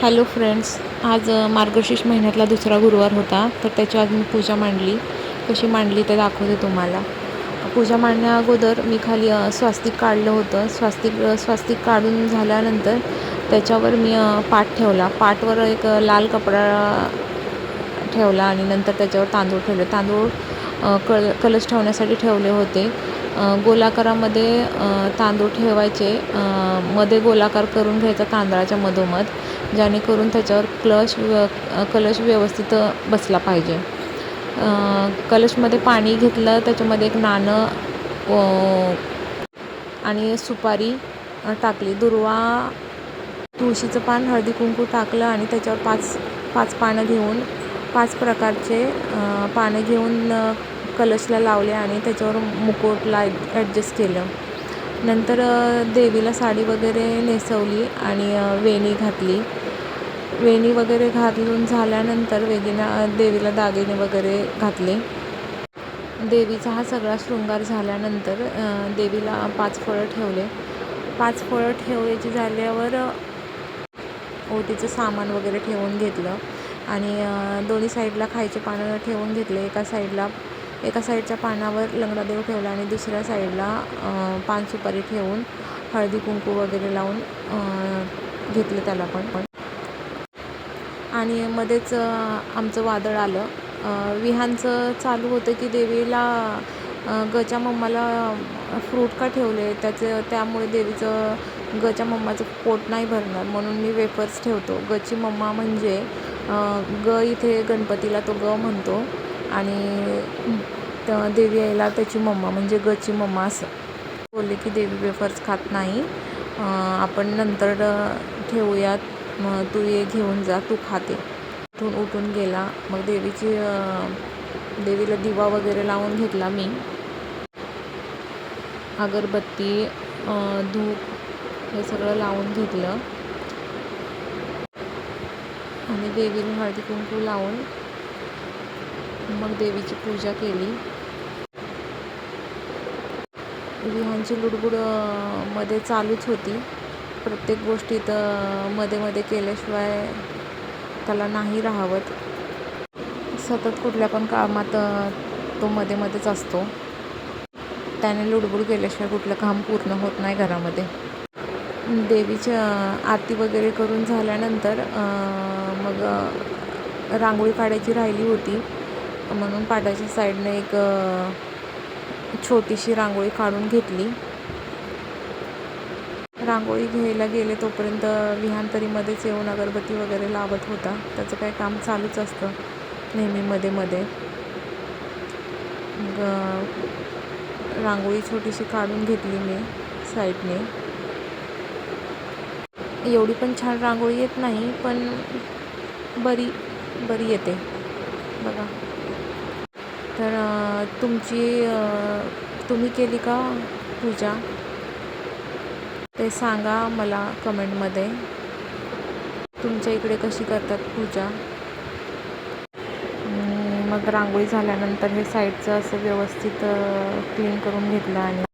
Hello friends, आज मार्गशीर्ष महिन्यातला दुसरा गुरुवार होता. तर त्याची आज मी पूजा मांडली. कशी मांडली ते दाखवते तुम्हाला. पूजा मांडण्या अगोदर मी खाली स्वास्तिक काढलं होतं. स्वास्तिक काढून झाल्यानंतर त्याच्यावर मी पाट ठेवला. पाटवर एक लाल कपडा ठेवला आणि नंतर त्याच्यावर तांदूळ ठेवले. तांदूळ कलश ठेवण्यासाठी ठेवले होते. गोलाकारामध्ये तांदूळ ठेवायचे. मध्ये गोलाकार करून घ्यायचा तांदळाच्या मधोमध, जेणेकरून त्याच्यावर कलश व्यवस्थित बसला पाहिजे. कलशमध्ये पाणी घेतलं, त्याच्यामध्ये एक नाणं आणि सुपारी टाकली. दुर्वा, तुळशीचं पान, हळदी कुंकू टाकलं आणि त्याच्यावर पाच पानं घेऊन 5 प्रकारचे पानं घेऊन कलशला लावले आणि त्याच्यावर मुकुटला ॲडजस्ट केलं. नंतर देवीला साडी वगैरे नेसवली आणि वेणी घातली. वेणी वगैरे घालून झाल्यानंतर देवीला दागिने वगैरे घातले. देवीचा हा सगळा शृंगार झाल्यानंतर देवीला 5 फळं ठेवले. 5 फळं ठेवायची झाल्यावर ओटीचं सामान वगैरे ठेवून घेतलं आणि दोन्ही साईडला खायचे पानं ठेवून घेतले. एका साईडच्या पानावर लंगडादेव ठेवला आणि दुसऱ्या साईडला पान सुपारी ठेवून हळदी कुंकू वगैरे लावून घेतलं त्याला पण. आणि मध्येच आमचं वादळ आलं. विहांचं चालू होतं की देवीला गच्या मम्माला फ्रूट का ठेवले, त्यामुळे देवीचं गच्या मम्माचं पोट नाही भरणार, म्हणून मी वेफर्स ठेवतो. गची मम्मा म्हणजे ग इथे गणपतीला तो ग म्हणतो आणि देवी यायला त्याची मम्मा म्हणजे गची मम्मा असं बोलले की देवी वेफर्स खात नाही, आपण नंतर ठेवूयात, तू ये घेऊन जा, तू खाते. उठून गेला. मग देवीला दिवा वगैरे लावून घेतला मी. अगरबत्ती, धूप हे सगळं लावून घेतलं आणि देवीला हळदी कुंकू लावून मग देवीची पूजा केली. विहांची लुडबुड मध्ये चालूच होती. प्रत्येक गोष्टीत मध्ये केल्याशिवाय त्याला नाही राहावत. सतत कुठल्या पण कामात तो मध्येच असतो. त्याने लुडबुड केल्याशिवाय कुठलं काम पूर्ण होत नाही घरामध्ये. देवीची आरती वगैरे करून झाल्यानंतर मग रांगोळी काढायची राहिली होती, म्हणून पाटाच्या साईडने एक छोटीशी रांगोळी काढून घेतली. रांगोळी घ्यायला गेले तोपर्यंत विहान तरी मध्येच येऊन अगरबत्ती वगैरे लावत होता. त्याचं काही काम चालूच असतं नेहमी मध्ये. मग रांगोळी छोटीशी काढून घेतली मी साईडने. एवढी पण छान रांगोळी येत नाही, पण बरी येते बघा. तर तुम्ही केली का पूजा ते सांगा मला कमेंटमध्ये. तुमच्या इकडे कशी करतात पूजा. मग रांगोळी झाल्यानंतर हे साईडचं असं व्यवस्थित क्लीन करून घेतलं आणि